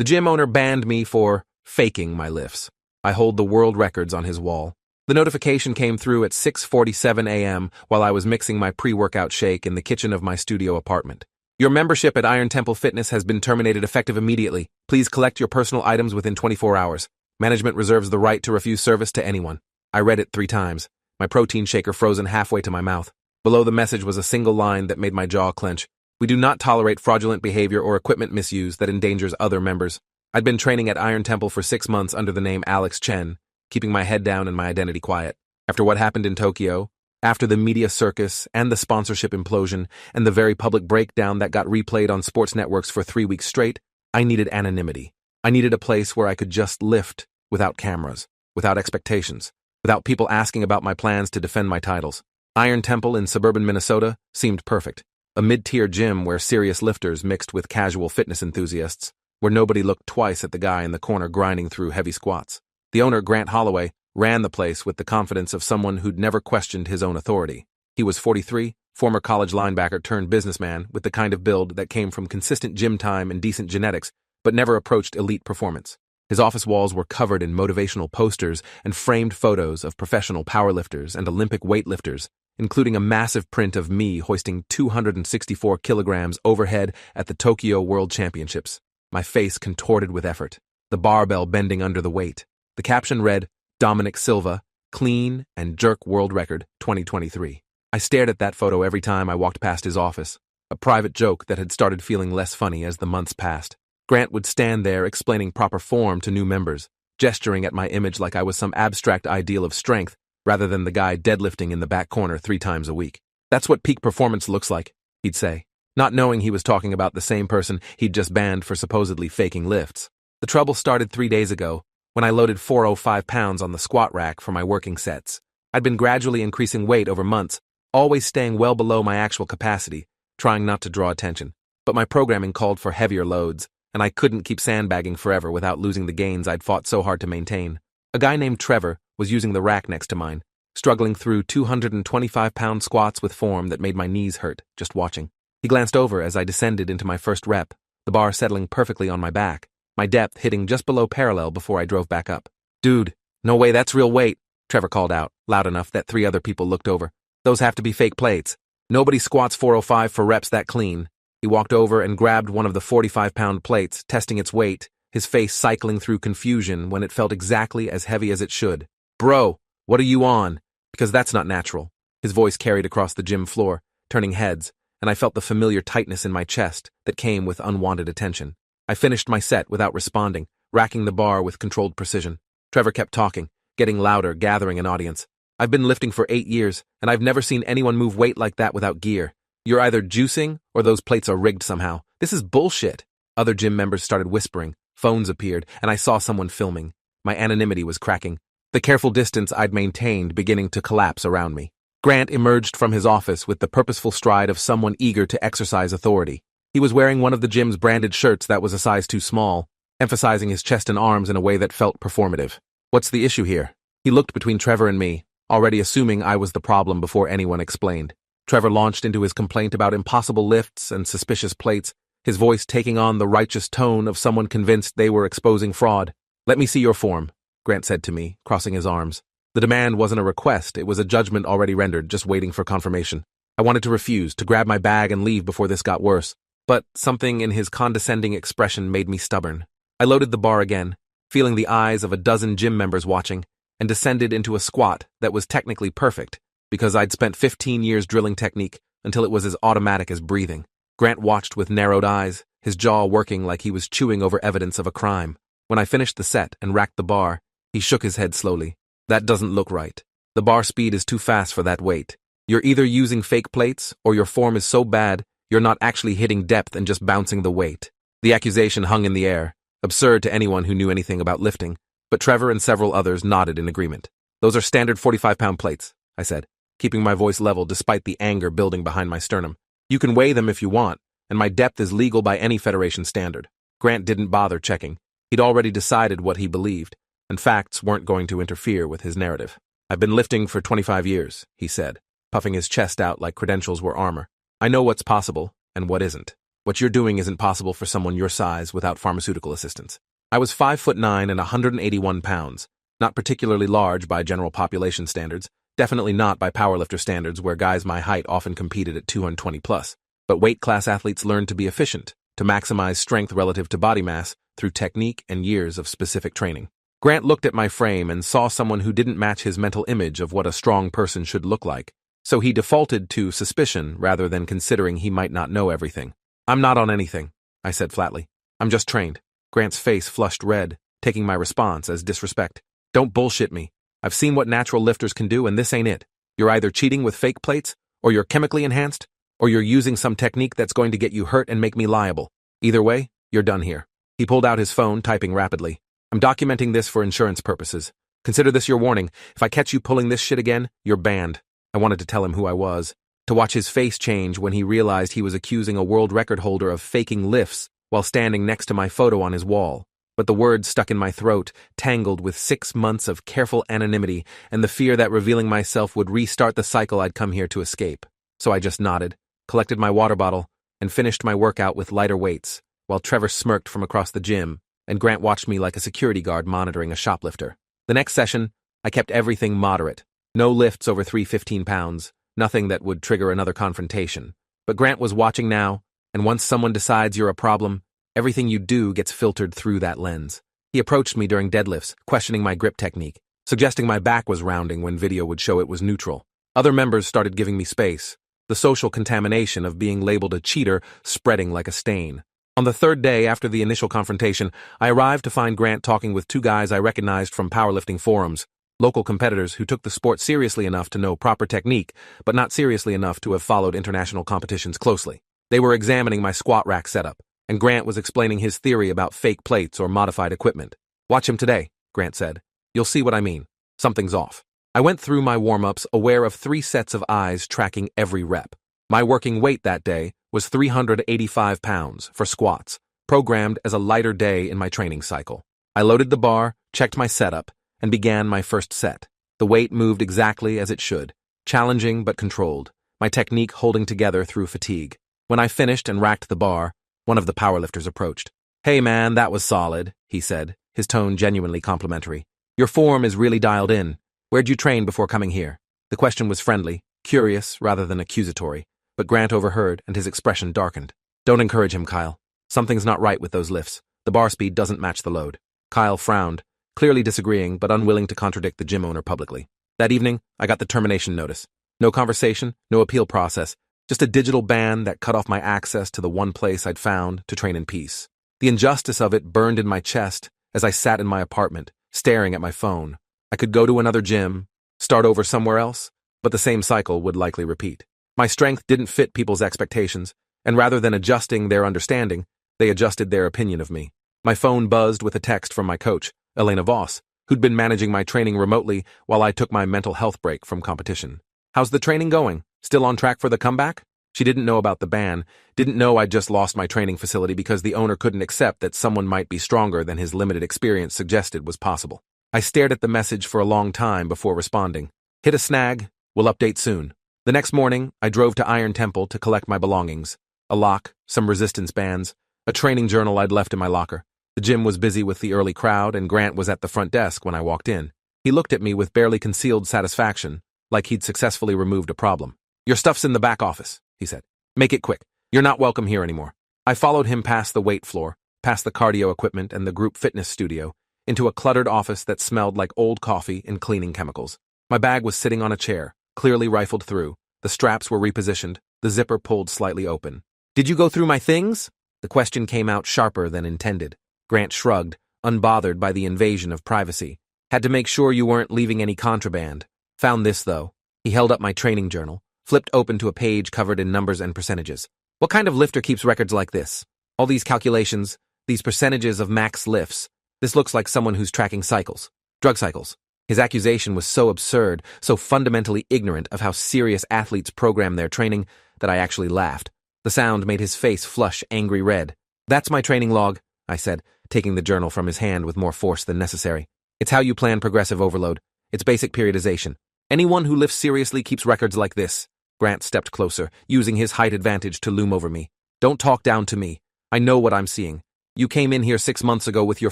The gym owner banned me for faking my lifts. I hold the world records on his wall. The notification came through at 6:47 a.m. while I was mixing my pre-workout shake in the kitchen of my studio apartment. Your membership at Iron Temple Fitness has been terminated effective immediately. Please collect your personal items within 24 hours. Management reserves the right to refuse service to anyone. I read it 3 times, my protein shaker frozen halfway to my mouth. Below the message was a single line that made my jaw clench. We do not tolerate fraudulent behavior or equipment misuse that endangers other members. I'd been training at Iron Temple for 6 months under the name Alex Chen, keeping my head down and my identity quiet. After what happened in Tokyo, after the media circus and the sponsorship implosion and the very public breakdown that got replayed on sports networks for 3 weeks straight, I needed anonymity. I needed a place where I could just lift without cameras, without expectations, without people asking about my plans to defend my titles. Iron Temple in suburban Minnesota seemed perfect. A mid-tier gym where serious lifters mixed with casual fitness enthusiasts, where nobody looked twice at the guy in the corner grinding through heavy squats. The owner, Grant Holloway, ran the place with the confidence of someone who'd never questioned his own authority. He was 43, former college linebacker turned businessman with the kind of build that came from consistent gym time and decent genetics, but never approached elite performance. His office walls were covered in motivational posters and framed photos of professional powerlifters and Olympic weightlifters, including a massive print of me hoisting 264 kilograms overhead at the Tokyo World Championships. My face contorted with effort, the barbell bending under the weight. The caption read, Dominic Silva, Clean and Jerk World Record, 2023. I stared at that photo every time I walked past his office, a private joke that had started feeling less funny as the months passed. Grant would stand there explaining proper form to new members, gesturing at my image like I was some abstract ideal of strength rather than the guy deadlifting in the back corner 3 times a week. That's what peak performance looks like, he'd say, not knowing he was talking about the same person he'd just banned for supposedly faking lifts. The trouble started 3 days ago, when I loaded 405 pounds on the squat rack for my working sets. I'd been gradually increasing weight over months, always staying well below my actual capacity, trying not to draw attention. But my programming called for heavier loads, and I couldn't keep sandbagging forever without losing the gains I'd fought so hard to maintain. A guy named Trevor was using the rack next to mine, struggling through 225-pound squats with form that made my knees hurt just watching. He glanced over as I descended into my first rep, the bar settling perfectly on my back, my depth hitting just below parallel before I drove back up. Dude, no way that's real weight, Trevor called out, loud enough that 3 other people looked over. Those have to be fake plates. Nobody squats 405 for reps that clean. He walked over and grabbed one of the 45-pound plates, testing its weight, his face cycling through confusion when it felt exactly as heavy as it should. Bro, what are you on? Because that's not natural. His voice carried across the gym floor, turning heads, and I felt the familiar tightness in my chest that came with unwanted attention. I finished my set without responding, racking the bar with controlled precision. Trevor kept talking, getting louder, gathering an audience. I've been lifting for 8 years, and I've never seen anyone move weight like that without gear. You're either juicing, or those plates are rigged somehow. This is bullshit. Other gym members started whispering, phones appeared, and I saw someone filming. My anonymity was cracking, the careful distance I'd maintained beginning to collapse around me. Grant emerged from his office with the purposeful stride of someone eager to exercise authority. He was wearing one of the gym's branded shirts that was a size too small, emphasizing his chest and arms in a way that felt performative. What's the issue here? He looked between Trevor and me, already assuming I was the problem before anyone explained. Trevor launched into his complaint about impossible lifts and suspicious plates, his voice taking on the righteous tone of someone convinced they were exposing fraud. Let me see your form, Grant said to me, crossing his arms. The demand wasn't a request, it was a judgment already rendered, just waiting for confirmation. I wanted to refuse, to grab my bag and leave before this got worse. But something in his condescending expression made me stubborn. I loaded the bar again, feeling the eyes of a dozen gym members watching, and descended into a squat that was technically perfect, because I'd spent 15 years drilling technique until it was as automatic as breathing. Grant watched with narrowed eyes, his jaw working like he was chewing over evidence of a crime. When I finished the set and racked the bar, he shook his head slowly. That doesn't look right. The bar speed is too fast for that weight. You're either using fake plates, or your form is so bad you're not actually hitting depth and just bouncing the weight. The accusation hung in the air, absurd to anyone who knew anything about lifting, but Trevor and several others nodded in agreement. Those are standard 45-pound plates, I said, keeping my voice level despite the anger building behind my sternum. You can weigh them if you want, and my depth is legal by any Federation standard. Grant didn't bother checking. He'd already decided what he believed, and facts weren't going to interfere with his narrative. I've been lifting for 25 years, he said, puffing his chest out like credentials were armor. I know what's possible and what isn't. What you're doing isn't possible for someone your size without pharmaceutical assistance. I was 5'9" and 181 pounds, not particularly large by general population standards, definitely not by powerlifter standards where guys my height often competed at 220 plus. But weight class athletes learn to be efficient, to maximize strength relative to body mass through technique and years of specific training. Grant looked at my frame and saw someone who didn't match his mental image of what a strong person should look like, so he defaulted to suspicion rather than considering he might not know everything. "I'm not on anything," I said flatly. "I'm just trained." Grant's face flushed red, taking my response as disrespect. "Don't bullshit me. I've seen what natural lifters can do, and this ain't it. You're either cheating with fake plates, or you're chemically enhanced, or you're using some technique that's going to get you hurt and make me liable. Either way, you're done here." He pulled out his phone, typing rapidly. "I'm documenting this for insurance purposes. Consider this your warning. If I catch you pulling this shit again, you're banned." I wanted to tell him who I was, to watch his face change when he realized he was accusing a world record holder of faking lifts while standing next to my photo on his wall. But the words stuck in my throat, tangled with 6 months of careful anonymity and the fear that revealing myself would restart the cycle I'd come here to escape. So I just nodded, collected my water bottle, and finished my workout with lighter weights, while Trevor smirked from across the gym, and Grant watched me like a security guard monitoring a shoplifter. The next session, I kept everything moderate. No lifts over 315 pounds, nothing that would trigger another confrontation. But Grant was watching now, and once someone decides you're a problem, everything you do gets filtered through that lens. He approached me during deadlifts, questioning my grip technique, suggesting my back was rounding when video would show it was neutral. Other members started giving me space, the social contamination of being labeled a cheater spreading like a stain. On the third day after the initial confrontation, I arrived to find Grant talking with two guys I recognized from powerlifting forums, local competitors who took the sport seriously enough to know proper technique, but not seriously enough to have followed international competitions closely. They were examining my squat rack setup, and Grant was explaining his theory about fake plates or modified equipment. "Watch him today," Grant said. "You'll see what I mean. Something's off." I went through my warm-ups, aware of 3 sets of eyes tracking every rep. My working weight that day was 385 pounds for squats, programmed as a lighter day in my training cycle. I loaded the bar, checked my setup, and began my first set. The weight moved exactly as it should, challenging but controlled, my technique holding together through fatigue. When I finished and racked the bar, one of the powerlifters approached. "Hey man, that was solid," he said, his tone genuinely complimentary. "Your form is really dialed in. Where'd you train before coming here?" The question was friendly, curious rather than accusatory, but Grant overheard and his expression darkened. "Don't encourage him, Kyle. Something's not right with those lifts. The bar speed doesn't match the load." Kyle frowned, clearly disagreeing but unwilling to contradict the gym owner publicly. That evening, I got the termination notice. No conversation, no appeal process, just a digital ban that cut off my access to the one place I'd found to train in peace. The injustice of it burned in my chest as I sat in my apartment, staring at my phone. I could go to another gym, start over somewhere else, but the same cycle would likely repeat. My strength didn't fit people's expectations, and rather than adjusting their understanding, they adjusted their opinion of me. My phone buzzed with a text from my coach, Elena Voss, who'd been managing my training remotely while I took my mental health break from competition. "How's the training going? Still on track for the comeback?" She didn't know about the ban, didn't know I'd just lost my training facility because the owner couldn't accept that someone might be stronger than his limited experience suggested was possible. I stared at the message for a long time before responding. "Hit a snag. We'll update soon." The next morning, I drove to Iron Temple to collect my belongings. A lock, some resistance bands, a training journal I'd left in my locker. The gym was busy with the early crowd, and Grant was at the front desk when I walked in. He looked at me with barely concealed satisfaction, like he'd successfully removed a problem. "Your stuff's in the back office," he said. "Make it quick. You're not welcome here anymore." I followed him past the weight floor, past the cardio equipment and the group fitness studio, into a cluttered office that smelled like old coffee and cleaning chemicals. My bag was sitting on a chair, clearly rifled through. The straps were repositioned, the zipper pulled slightly open. "Did you go through my things?" The question came out sharper than intended. Grant shrugged, unbothered by the invasion of privacy. "Had to make sure you weren't leaving any contraband. Found this, though." He held up my training journal, flipped open to a page covered in numbers and percentages. "What kind of lifter keeps records like this? All these calculations, these percentages of max lifts. This looks like someone who's tracking cycles. Drug cycles." His accusation was so absurd, so fundamentally ignorant of how serious athletes program their training, that I actually laughed. The sound made his face flush angry red. "That's my training log," I said, taking the journal from his hand with more force than necessary. "It's how you plan progressive overload. It's basic periodization. Anyone who lifts seriously keeps records like this." Grant stepped closer, using his height advantage to loom over me. Don't talk down to me. I know what I'm seeing. You came in here 6 months ago with your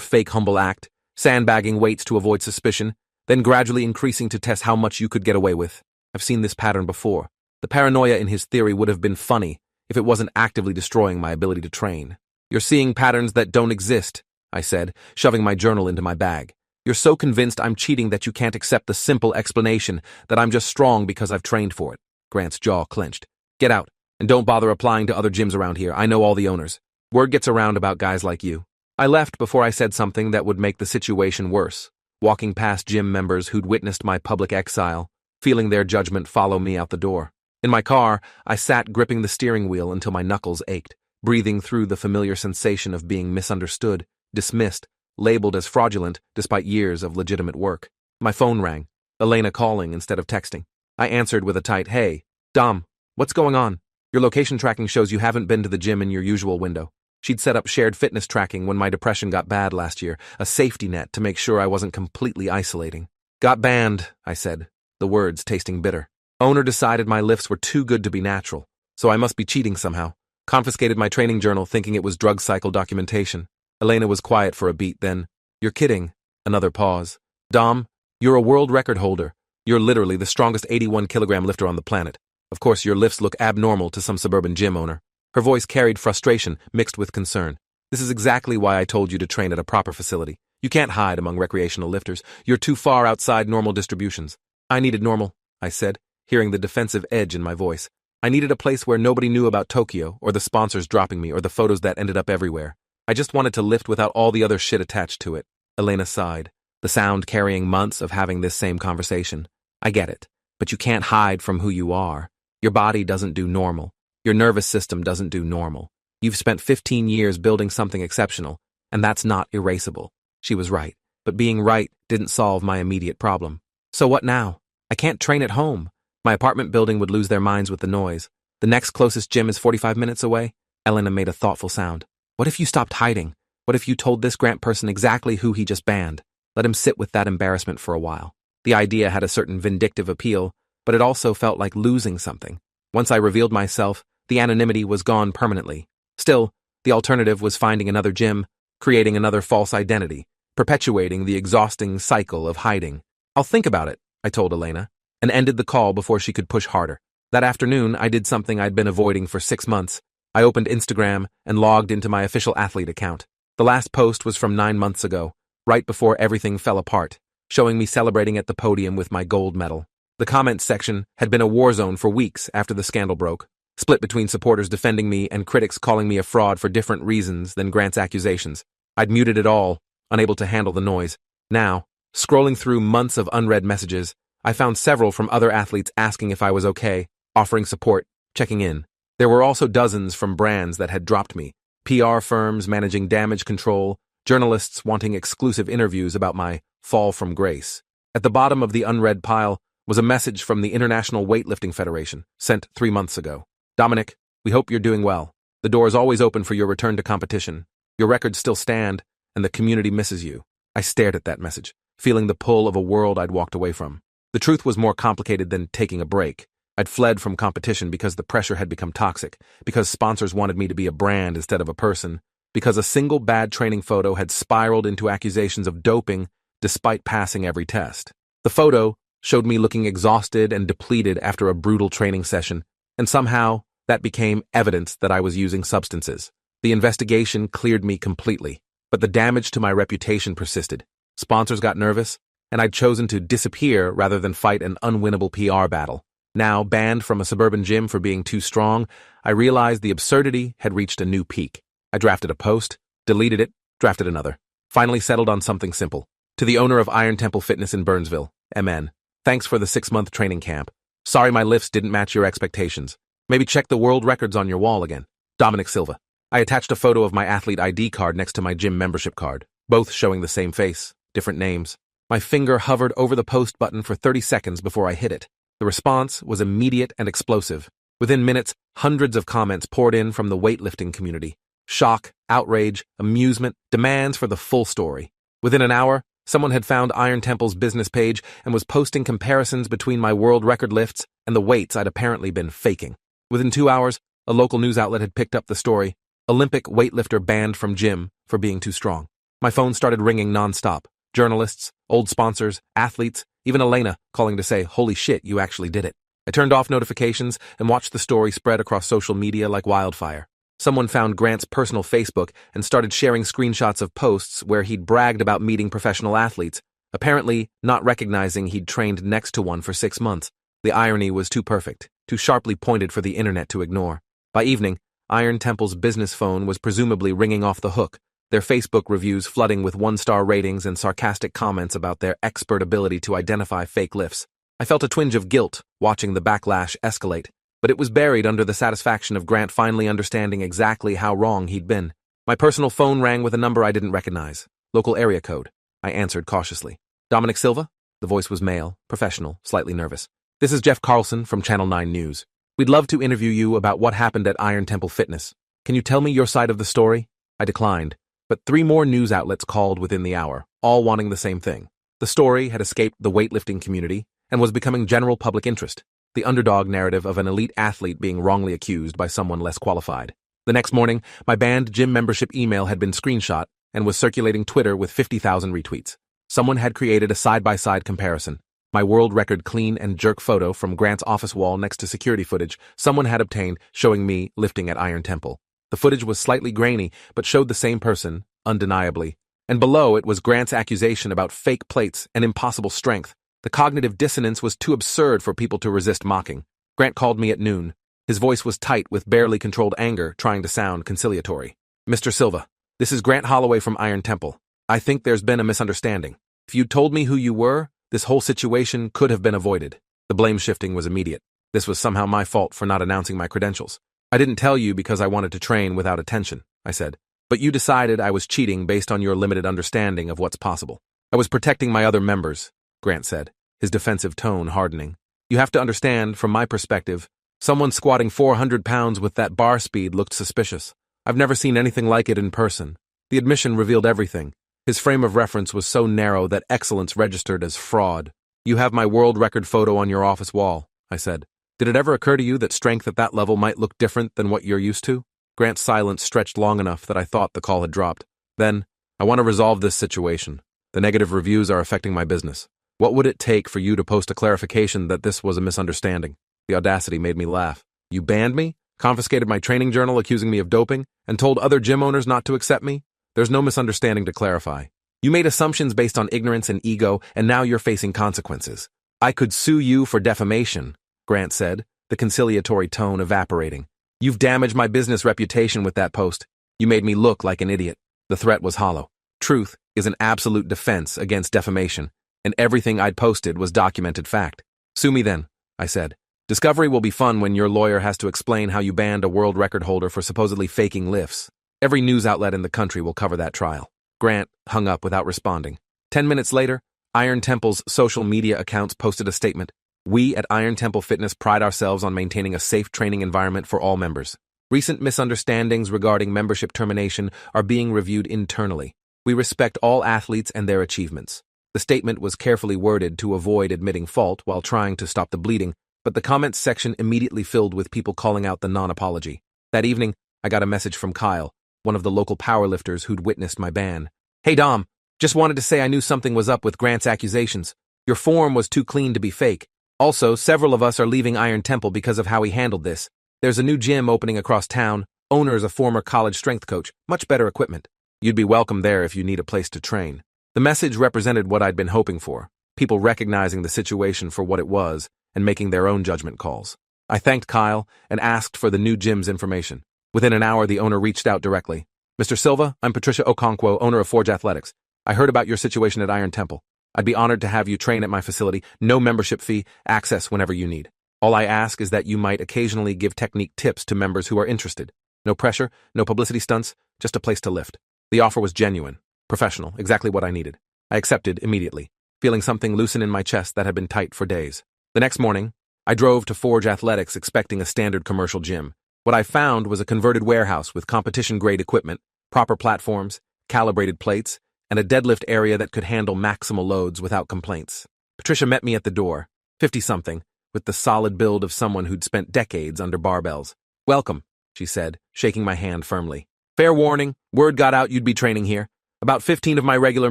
fake humble act, sandbagging weights to avoid suspicion, then gradually increasing to test how much you could get away with. I've seen this pattern before. The paranoia in his theory would have been funny if it wasn't actively destroying my ability to train. You're seeing patterns that don't exist, I said, shoving my journal into my bag. You're so convinced I'm cheating that you can't accept the simple explanation that I'm just strong because I've trained for it. Grant's jaw clenched. Get out, and don't bother applying to other gyms around here. I know all the owners. Word gets around about guys like you. I left before I said something that would make the situation worse, walking past gym members who'd witnessed my public exile, feeling their judgment follow me out the door. In my car, I sat gripping the steering wheel until my knuckles ached, breathing through the familiar sensation of being misunderstood, dismissed, labeled as fraudulent despite years of legitimate work. My phone rang, Elena calling instead of texting. I answered with a tight, "Hey, Dom, what's going on? Your location tracking shows you haven't been to the gym in your usual window." She'd set up shared fitness tracking when my depression got bad last year, a safety net to make sure I wasn't completely isolating. Got banned, I said, the words tasting bitter. Owner decided my lifts were too good to be natural, so I must be cheating somehow. Confiscated my training journal thinking it was drug cycle documentation. Elena was quiet for a beat, then, "You're kidding." Another pause. "Dom, you're a world record holder. You're literally the strongest 81-kilogram lifter on the planet. Of course, your lifts look abnormal to some suburban gym owner." Her voice carried frustration mixed with concern. "This is exactly why I told you to train at a proper facility. You can't hide among recreational lifters. You're too far outside normal distributions." "I needed normal," I said, hearing the defensive edge in my voice. "I needed a place where nobody knew about Tokyo, or the sponsors dropping me, or the photos that ended up everywhere. I just wanted to lift without all the other shit attached to it." Elena sighed, the sound carrying months of having this same conversation. "I get it, but you can't hide from who you are. Your body doesn't do normal. Your nervous system doesn't do normal. You've spent 15 years building something exceptional, and that's not erasable." She was right, but being right didn't solve my immediate problem. So what now? I can't train at home. My apartment building would lose their minds with the noise. The next closest gym is 45 minutes away. Elena made a thoughtful sound. "What if you stopped hiding? What if you told this Grant person exactly who he just banned? Let him sit with that embarrassment for a while." The idea had a certain vindictive appeal, but it also felt like losing something. Once I revealed myself, the anonymity was gone permanently. Still, the alternative was finding another gym, creating another false identity, perpetuating the exhausting cycle of hiding. "I'll think about it," I told Elena, and ended the call before she could push harder. That afternoon, I did something I'd been avoiding for 6 months. I opened Instagram and logged into my official athlete account. The last post was from 9 months ago, right before everything fell apart, showing me celebrating at the podium with my gold medal. The comments section had been a war zone for weeks after the scandal broke, split between supporters defending me and critics calling me a fraud for different reasons than Grant's accusations. I'd muted it all, unable to handle the noise. Now, scrolling through months of unread messages, I found several from other athletes asking if I was okay, offering support, checking in. There were also dozens from brands that had dropped me, PR firms managing damage control, journalists wanting exclusive interviews about my fall from grace. At the bottom of the unread pile was a message from the International Weightlifting Federation, sent 3 months ago. "Dominic, we hope you're doing well. The door is always open for your return to competition. Your records still stand, and the community misses you." I stared at that message, feeling the pull of a world I'd walked away from. The truth was more complicated than taking a break. I'd fled from competition because the pressure had become toxic, because sponsors wanted me to be a brand instead of a person, because a single bad training photo had spiraled into accusations of doping despite passing every test. The photo showed me looking exhausted and depleted after a brutal training session, and somehow that became evidence that I was using substances. The investigation cleared me completely, but the damage to my reputation persisted. Sponsors got nervous, and I'd chosen to disappear rather than fight an unwinnable PR battle. Now, banned from a suburban gym for being too strong, I realized the absurdity had reached a new peak. I drafted a post, deleted it, drafted another. Finally settled on something simple. "To the owner of Iron Temple Fitness in Burnsville, MN. Thanks for the 6-month training camp. Sorry my lifts didn't match your expectations. Maybe check the world records on your wall again. Dominic Silva." I attached a photo of my athlete ID card next to my gym membership card, both showing the same face, different names. My finger hovered over the post button for 30 seconds before I hit it. The response was immediate and explosive. Within minutes, hundreds of comments poured in from the weightlifting community. Shock, outrage, amusement, demands for the full story. Within an hour, someone had found Iron Temple's business page and was posting comparisons between my world record lifts and the weights I'd apparently been faking. Within 2 hours, A local news outlet had picked up the story. Olympic weightlifter banned from gym for being too strong. My phone started ringing nonstop. Journalists, old sponsors, athletes, even Elena calling to say, "Holy shit, you actually did it." I turned off notifications and watched the story spread across social media like wildfire. Someone found Grant's personal Facebook and started sharing screenshots of posts where he'd bragged about meeting professional athletes, apparently not recognizing he'd trained next to one for 6 months. The irony was too perfect, too sharply pointed for the internet to ignore. By evening, Iron Temple's business phone was presumably ringing off the hook, their Facebook reviews flooding with 1-star ratings and sarcastic comments about their expert ability to identify fake lifts. I felt a twinge of guilt watching the backlash escalate, but it was buried under the satisfaction of Grant finally understanding exactly how wrong he'd been. My personal phone rang with a number I didn't recognize. Local area code. I answered cautiously. "Dominic Silva?" The voice was male, professional, slightly nervous. "This is Jeff Carlson from Channel 9 News. We'd love to interview you about what happened at Iron Temple Fitness. Can you tell me your side of the story?" I declined, but 3 more news outlets called within the hour, all wanting the same thing. The story had escaped the weightlifting community and was becoming general public interest, the underdog narrative of an elite athlete being wrongly accused by someone less qualified. The next morning, my banned gym membership email had been screenshot and was circulating Twitter with 50,000 retweets. Someone had created a side-by-side comparison. My world record clean and jerk photo from Grant's office wall next to security footage someone had obtained showing me lifting at Iron Temple. The footage was slightly grainy, but showed the same person, undeniably. And below it was Grant's accusation about fake plates and impossible strength. The cognitive dissonance was too absurd for people to resist mocking. Grant called me at noon. His voice was tight with barely controlled anger, trying to sound conciliatory. "Mr. Silva, this is Grant Holloway from Iron Temple. I think there's been a misunderstanding. If you'd told me who you were, this whole situation could have been avoided." The blame shifting was immediate. This was somehow my fault for not announcing my credentials. "I didn't tell you because I wanted to train without attention," I said. "But you decided I was cheating based on your limited understanding of what's possible." "I was protecting my other members," Grant said, his defensive tone hardening. "You have to understand, from my perspective, someone squatting 400 pounds with that bar speed looked suspicious. I've never seen anything like it in person." The admission revealed everything. His frame of reference was so narrow that excellence registered as fraud. "You have my world record photo on your office wall," I said. "Did it ever occur to you that strength at that level might look different than what you're used to?" Grant's silence stretched long enough that I thought the call had dropped. Then, "I want to resolve this situation. The negative reviews are affecting my business. What would it take for you to post a clarification that this was a misunderstanding?" The audacity made me laugh. "You banned me, confiscated my training journal accusing me of doping, and told other gym owners not to accept me? There's no misunderstanding to clarify. You made assumptions based on ignorance and ego, and now you're facing consequences. I could sue you for defamation," Grant said, the conciliatory tone evaporating. "You've damaged my business reputation with that post. You made me look like an idiot." The threat was hollow. Truth is an absolute defense against defamation, and everything I'd posted was documented fact. "Sue me then," I said. "Discovery will be fun when your lawyer has to explain how you banned a world record holder for supposedly faking lifts. Every news outlet in the country will cover that trial." Grant hung up without responding. 10 minutes later, Iron Temple's social media accounts posted a statement. "We at Iron Temple Fitness pride ourselves on maintaining a safe training environment for all members. Recent misunderstandings regarding membership termination are being reviewed internally. We respect all athletes and their achievements." The statement was carefully worded to avoid admitting fault while trying to stop the bleeding, but the comments section immediately filled with people calling out the non-apology. That evening, I got a message from Kyle, one of the local powerlifters who'd witnessed my ban. "Hey Dom, just wanted to say I knew something was up with Grant's accusations. Your form was too clean to be fake. Also, several of us are leaving Iron Temple because of how he handled this. There's a new gym opening across town, owner's a former college strength coach, much better equipment. You'd be welcome there if you need a place to train." The message represented what I'd been hoping for, people recognizing the situation for what it was and making their own judgment calls. I thanked Kyle and asked for the new gym's information. Within an hour, the owner reached out directly. "Mr. Silva, I'm Patricia Okonkwo, owner of Forge Athletics. I heard about your situation at Iron Temple. I'd be honored to have you train at my facility, no membership fee, access whenever you need. All I ask is that you might occasionally give technique tips to members who are interested. No pressure, no publicity stunts, just a place to lift." The offer was genuine, professional, exactly what I needed. I accepted immediately, feeling something loosen in my chest that had been tight for days. The next morning, I drove to Forge Athletics expecting a standard commercial gym. What I found was a converted warehouse with competition-grade equipment, proper platforms, calibrated plates, and a deadlift area that could handle maximal loads without complaints. Patricia met me at the door, 50-something, with the solid build of someone who'd spent decades under barbells. "Welcome," she said, shaking my hand firmly. Fair warning, word got out you'd be training here. About 15 of my regular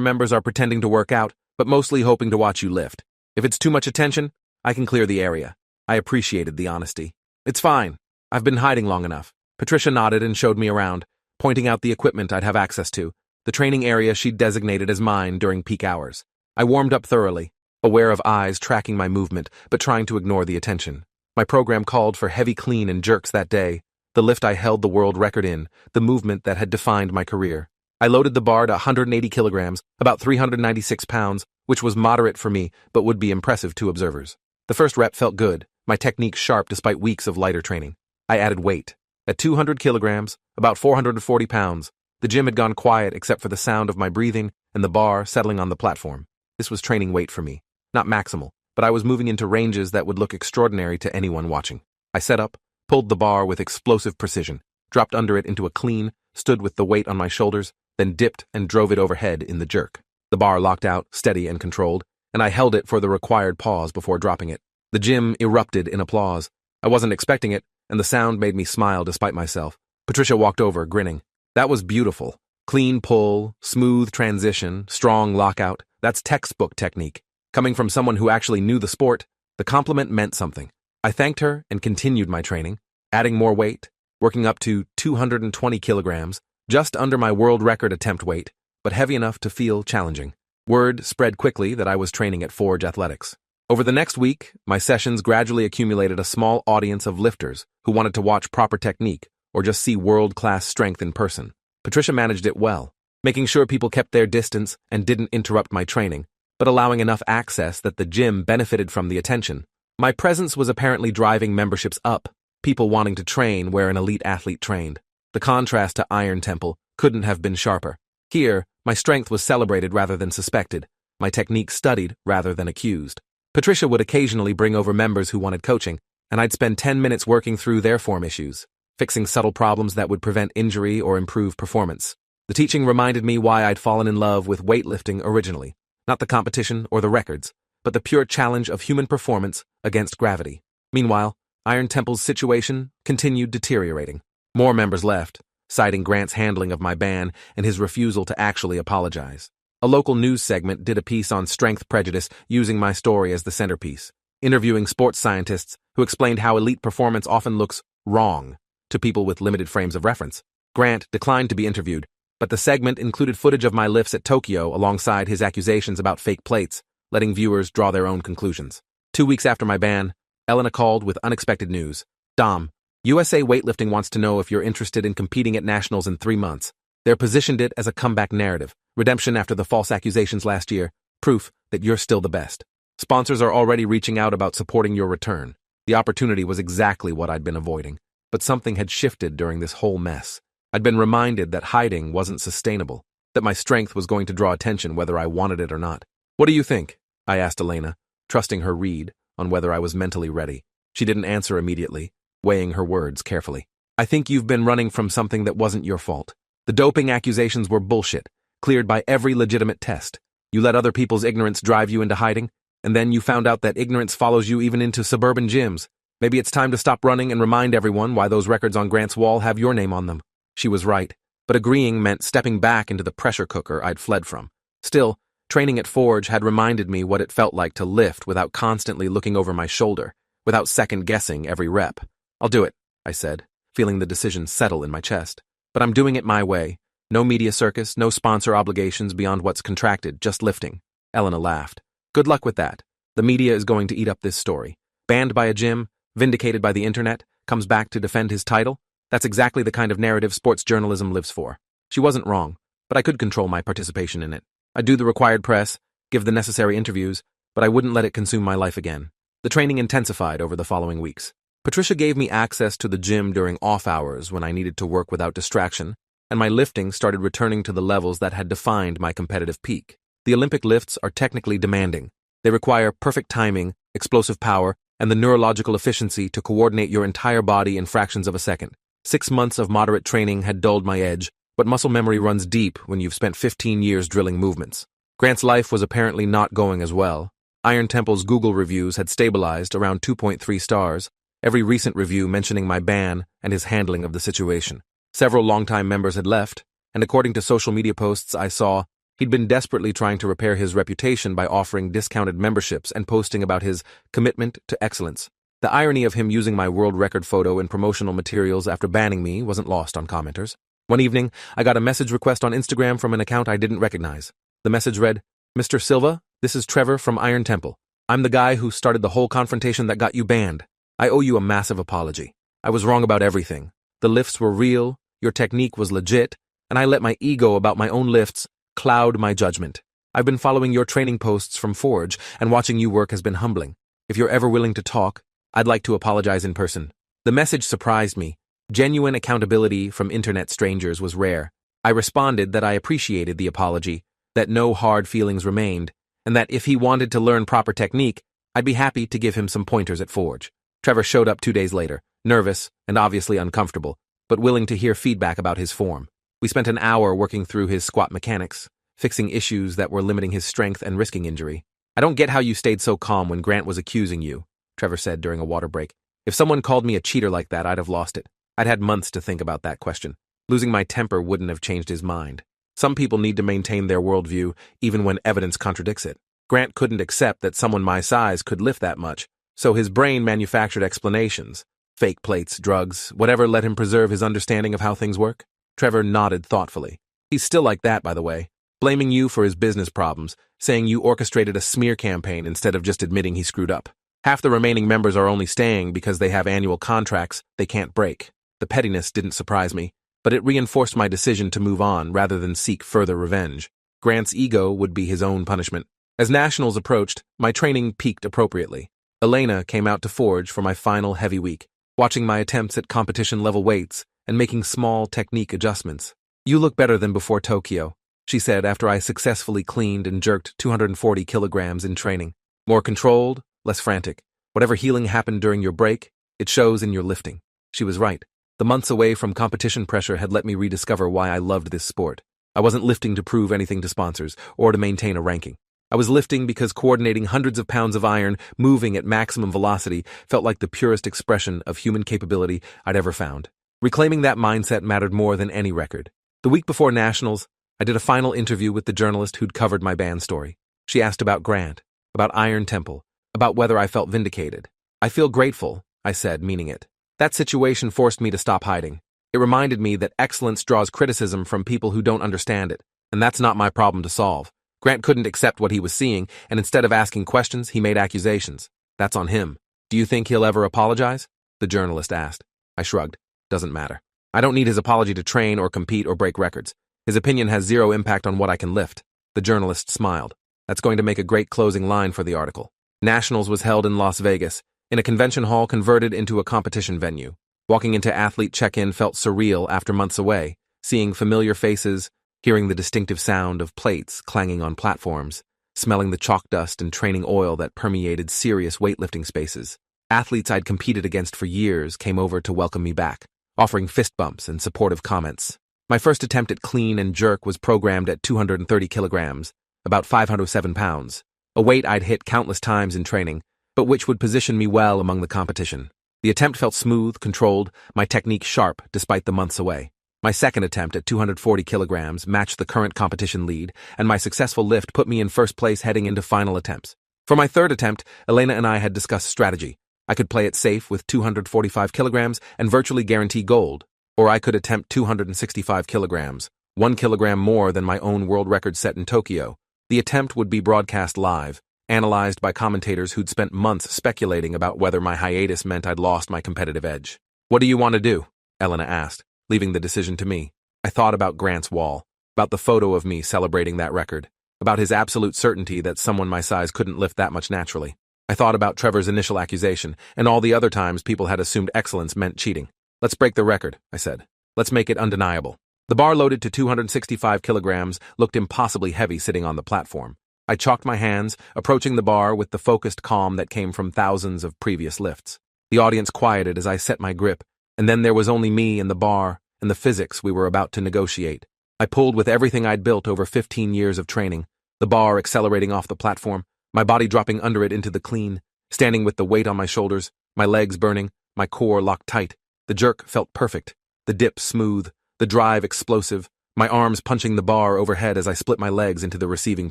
members are pretending to work out, but mostly hoping to watch you lift. If it's too much attention, I can clear the area. I appreciated the honesty. It's fine. I've been hiding long enough. Patricia nodded and showed me around, pointing out the equipment I'd have access to, the training area she'd designated as mine during peak hours. I warmed up thoroughly, aware of eyes tracking my movement, but trying to ignore the attention. My program called for heavy clean and jerks that day, the lift I held the world record in, the movement that had defined my career. I loaded the bar to 180 kilograms, about 396 pounds, which was moderate for me, but would be impressive to observers. The first rep felt good, my technique sharp despite weeks of lighter training. I added weight. At 200 kilograms, about 440 pounds, the gym had gone quiet except for the sound of my breathing and the bar settling on the platform. This was training weight for me. Not maximal, but I was moving into ranges that would look extraordinary to anyone watching. I set up, pulled the bar with explosive precision, dropped under it into a clean, stood with the weight on my shoulders, then dipped and drove it overhead in the jerk. The bar locked out, steady and controlled, and I held it for the required pause before dropping it. The gym erupted in applause. I wasn't expecting it, and the sound made me smile despite myself. Patricia walked over, grinning. That was beautiful. Clean pull, smooth transition, strong lockout. That's textbook technique. Coming from someone who actually knew the sport, the compliment meant something. I thanked her and continued my training, adding more weight, working up to 220 kilograms, just under my world record attempt weight, but heavy enough to feel challenging. Word spread quickly that I was training at Forge Athletics. Over the next week, my sessions gradually accumulated a small audience of lifters who wanted to watch proper technique or just see world-class strength in person. Patricia managed it well, making sure people kept their distance and didn't interrupt my training, but allowing enough access that the gym benefited from the attention. My presence was apparently driving memberships up, people wanting to train where an elite athlete trained. The contrast to Iron Temple couldn't have been sharper. Here, my strength was celebrated rather than suspected, my technique studied rather than accused. Patricia would occasionally bring over members who wanted coaching, and I'd spend 10 minutes working through their form issues, fixing subtle problems that would prevent injury or improve performance. The teaching reminded me why I'd fallen in love with weightlifting originally, not the competition or the records, but the pure challenge of human performance against gravity. Meanwhile, Iron Temple's situation continued deteriorating. More members left, citing Grant's handling of my ban and his refusal to actually apologize. A local news segment did a piece on strength prejudice using my story as the centerpiece, interviewing sports scientists who explained how elite performance often looks wrong to people with limited frames of reference. Grant declined to be interviewed, but the segment included footage of my lifts at Tokyo alongside his accusations about fake plates, letting viewers draw their own conclusions. 2 weeks after my ban, Elena called with unexpected news. Dom, USA Weightlifting wants to know if you're interested in competing at Nationals in 3 months. They're positioned it as a comeback narrative, redemption after the false accusations last year, proof that you're still the best. Sponsors are already reaching out about supporting your return. The opportunity was exactly what I'd been avoiding, but something had shifted during this whole mess. I'd been reminded that hiding wasn't sustainable, that my strength was going to draw attention whether I wanted it or not. What do you think? I asked Elena, trusting her read on whether I was mentally ready. She didn't answer immediately, weighing her words carefully. I think you've been running from something that wasn't your fault. The doping accusations were bullshit, cleared by every legitimate test. You let other people's ignorance drive you into hiding, and then you found out that ignorance follows you even into suburban gyms. Maybe it's time to stop running and remind everyone why those records on Grant's wall have your name on them. She was right, but agreeing meant stepping back into the pressure cooker I'd fled from. Still, training at Forge had reminded me what it felt like to lift without constantly looking over my shoulder, without second-guessing every rep. I'll do it, I said, feeling the decision settle in my chest. But I'm doing it my way. No media circus, no sponsor obligations beyond what's contracted, just lifting. Elena laughed. Good luck with that. The media is going to eat up this story. Banned by a gym, vindicated by the internet, comes back to defend his title? That's exactly the kind of narrative sports journalism lives for. She wasn't wrong, but I could control my participation in it. I'd do the required press, give the necessary interviews, but I wouldn't let it consume my life again. The training intensified over the following weeks. Patricia gave me access to the gym during off hours when I needed to work without distraction, and my lifting started returning to the levels that had defined my competitive peak. The Olympic lifts are technically demanding. They require perfect timing, explosive power, and the neurological efficiency to coordinate your entire body in fractions of a second. 6 months of moderate training had dulled my edge, but muscle memory runs deep when you've spent 15 years drilling movements. Grant's life was apparently not going as well. Iron Temple's Google reviews had stabilized around 2.3 stars, every recent review mentioning my ban and his handling of the situation. Several longtime members had left, and according to social media posts I saw, he'd been desperately trying to repair his reputation by offering discounted memberships and posting about his commitment to excellence. The irony of him using my world record photo in promotional materials after banning me wasn't lost on commenters. One evening, I got a message request on Instagram from an account I didn't recognize. The message read, "Mr. Silva, this is Trevor from Iron Temple. I'm the guy who started the whole confrontation that got you banned. I owe you a massive apology. I was wrong about everything. The lifts were real, your technique was legit, and I let my ego about my own lifts cloud my judgment. I've been following your training posts from Forge, and watching you work has been humbling. If you're ever willing to talk, I'd like to apologize in person." The message surprised me. Genuine accountability from internet strangers was rare. I responded that I appreciated the apology, that no hard feelings remained, and that if he wanted to learn proper technique, I'd be happy to give him some pointers at Forge. Trevor showed up 2 days later, nervous and obviously uncomfortable, but willing to hear feedback about his form. We spent an hour working through his squat mechanics, fixing issues that were limiting his strength and risking injury. "I don't get how you stayed so calm when Grant was accusing you," Trevor said during a water break. "If someone called me a cheater like that, I'd have lost it. I'd had months to think about that question. Losing my temper wouldn't have changed his mind. Some people need to maintain their worldview even when evidence contradicts it. Grant couldn't accept that someone my size could lift that much, so his brain manufactured explanations. Fake plates, drugs, whatever let him preserve his understanding of how things work." Trevor nodded thoughtfully. "He's still like that, by the way, blaming you for his business problems, saying you orchestrated a smear campaign instead of just admitting he screwed up. Half the remaining members are only staying because they have annual contracts they can't break. The pettiness didn't surprise me, but it reinforced my decision to move on rather than seek further revenge. Grant's ego would be his own punishment. As Nationals approached, my training peaked appropriately. Elena came out to Forge for my final heavy week, watching my attempts at competition-level weights and making small technique adjustments. "You look better than before Tokyo," she said after I successfully cleaned and jerked 240 kilograms in training. "More controlled, less frantic. Whatever healing happened during your break, it shows in your lifting." She was right. The months away from competition pressure had let me rediscover why I loved this sport. I wasn't lifting to prove anything to sponsors or to maintain a ranking. I was lifting because coordinating hundreds of pounds of iron, moving at maximum velocity, felt like the purest expression of human capability I'd ever found. Reclaiming that mindset mattered more than any record. The week before Nationals, I did a final interview with the journalist who'd covered my band story. She asked about Grant, about Iron Temple, about whether I felt vindicated. "I feel grateful," I said, meaning it. That situation forced me to stop hiding. It reminded me that excellence draws criticism from people who don't understand it, and that's not my problem to solve. Grant couldn't accept what he was seeing, and instead of asking questions, he made accusations. That's on him. "Do you think he'll ever apologize?" the journalist asked. I shrugged. "Doesn't matter. I don't need his apology to train or compete or break records. His opinion has zero impact on what I can lift." The journalist smiled. "That's going to make a great closing line for the article." Nationals was held in Las Vegas, in a convention hall converted into a competition venue. Walking into athlete check-in felt surreal after months away, seeing familiar faces, hearing the distinctive sound of plates clanging on platforms, smelling the chalk dust and training oil that permeated serious weightlifting spaces. Athletes I'd competed against for years came over to welcome me back, offering fist bumps and supportive comments. My first attempt at clean and jerk was programmed at 230 kilograms, about 507 pounds, a weight I'd hit countless times in training, but which would position me well among the competition. The attempt felt smooth, controlled, my technique sharp despite the months away. My second attempt at 240 kilograms matched the current competition lead, and my successful lift put me in first place heading into final attempts. For my third attempt, Elena and I had discussed strategy. I could play it safe with 245 kilograms and virtually guarantee gold, or I could attempt 265 kilograms, 1 kilogram more than my own world record set in Tokyo. The attempt would be broadcast live, analyzed by commentators who'd spent months speculating about whether my hiatus meant I'd lost my competitive edge. "What do you want to do?" Elena asked, leaving the decision to me. I thought about Grant's wall, about the photo of me celebrating that record, about his absolute certainty that someone my size couldn't lift that much naturally. I thought about Trevor's initial accusation, and all the other times people had assumed excellence meant cheating. "Let's break the record," I said. "Let's make it undeniable." The bar loaded to 265 kilograms looked impossibly heavy sitting on the platform. I chalked my hands, approaching the bar with the focused calm that came from thousands of previous lifts. The audience quieted as I set my grip, and then there was only me and the bar and the physics we were about to negotiate. I pulled with everything I'd built over 15 years of training, the bar accelerating off the platform, my body dropping under it into the clean, standing with the weight on my shoulders, my legs burning, my core locked tight. The jerk felt perfect, the dip smooth, the drive explosive, my arms punching the bar overhead as I split my legs into the receiving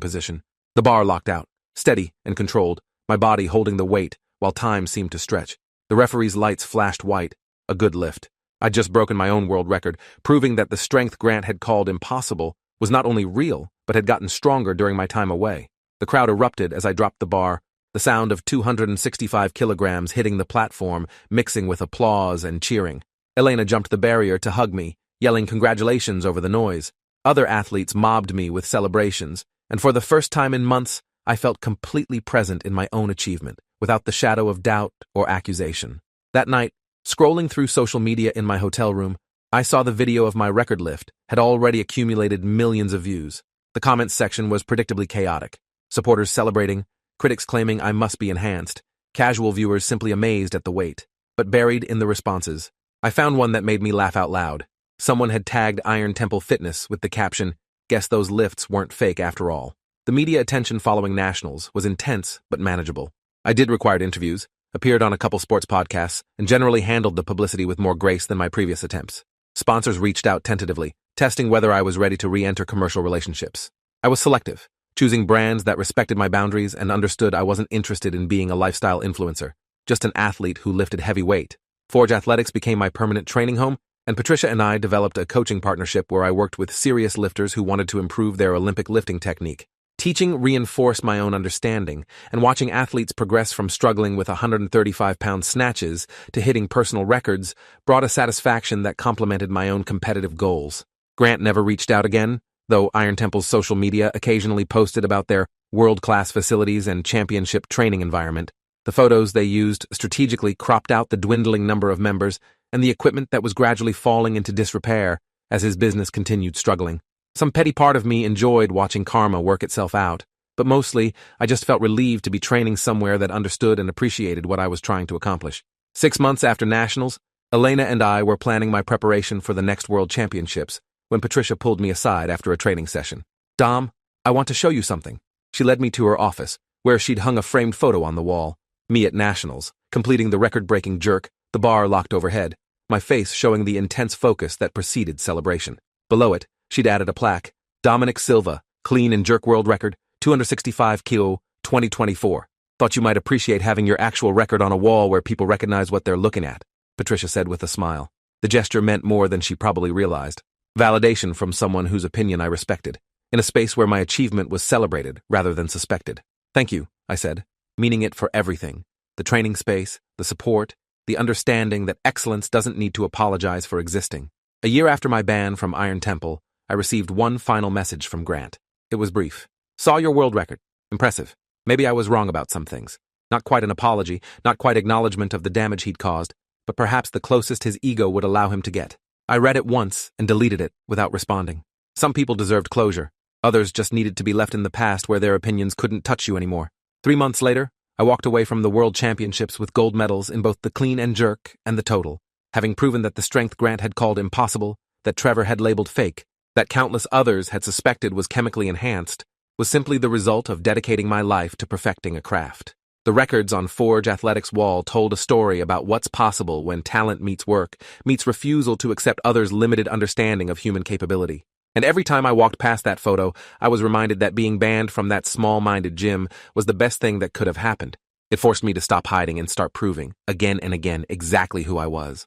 position. The bar locked out, steady and controlled, my body holding the weight while time seemed to stretch. The referee's lights flashed white. A good lift. I'd just broken my own world record, proving that the strength Grant had called impossible was not only real, but had gotten stronger during my time away. The crowd erupted as I dropped the bar, the sound of 265 kilograms hitting the platform, mixing with applause and cheering. Elena jumped the barrier to hug me, yelling congratulations over the noise. Other athletes mobbed me with celebrations, and for the first time in months, I felt completely present in my own achievement, without the shadow of doubt or accusation. That night, scrolling through social media in my hotel room, I saw the video of my record lift had already accumulated millions of views. The comments section was predictably chaotic. Supporters celebrating, critics claiming I must be enhanced, casual viewers simply amazed at the weight. But buried in the responses, I found one that made me laugh out loud. Someone had tagged Iron Temple Fitness with the caption, "Guess those lifts weren't fake after all." The media attention following Nationals was intense but manageable. I did required interviews, appeared on a couple sports podcasts, and generally handled the publicity with more grace than my previous attempts. Sponsors reached out tentatively, testing whether I was ready to re-enter commercial relationships. I was selective, choosing brands that respected my boundaries and understood I wasn't interested in being a lifestyle influencer, just an athlete who lifted heavy weight. Forge Athletics became my permanent training home, and Patricia and I developed a coaching partnership where I worked with serious lifters who wanted to improve their Olympic lifting technique. Teaching reinforced my own understanding, and watching athletes progress from struggling with 135-pound snatches to hitting personal records brought a satisfaction that complemented my own competitive goals. Grant never reached out again, though Iron Temple's social media occasionally posted about their world-class facilities and championship training environment. The photos they used strategically cropped out the dwindling number of members and the equipment that was gradually falling into disrepair as his business continued struggling. Some petty part of me enjoyed watching karma work itself out, but mostly I just felt relieved to be training somewhere that understood and appreciated what I was trying to accomplish. 6 months after Nationals, Elena and I were planning my preparation for the next World Championships when Patricia pulled me aside after a training session. "Dom, I want to show you something." She led me to her office, where she'd hung a framed photo on the wall. Me at Nationals, completing the record-breaking jerk, the bar locked overhead, my face showing the intense focus that preceded celebration. Below it, she'd added a plaque, "Dominic Silva, clean and jerk world record, 265 kilo, 2024. Thought you might appreciate having your actual record on a wall where people recognize what they're looking at," Patricia said with a smile. The gesture meant more than she probably realized. Validation from someone whose opinion I respected, in a space where my achievement was celebrated rather than suspected. "Thank you," I said, meaning it for everything. The training space, the support, the understanding that excellence doesn't need to apologize for existing. A year after my ban from Iron Temple, I received one final message from Grant. It was brief. "Saw your world record. Impressive. Maybe I was wrong about some things. Not quite an apology, not quite acknowledgement of the damage he'd caused, but perhaps the closest his ego would allow him to get." I read it once and deleted it without responding. Some people deserved closure. Others just needed to be left in the past where their opinions couldn't touch you anymore. 3 months later, I walked away from the World Championships with gold medals in both the clean and jerk and the total, having proven that the strength Grant had called impossible, that Trevor had labeled fake, that countless others had suspected was chemically enhanced, was simply the result of dedicating my life to perfecting a craft. The records on Forge Athletics' wall told a story about what's possible when talent meets work, meets refusal to accept others' limited understanding of human capability. And every time I walked past that photo, I was reminded that being banned from that small-minded gym was the best thing that could have happened. It forced me to stop hiding and start proving, again and again, exactly who I was.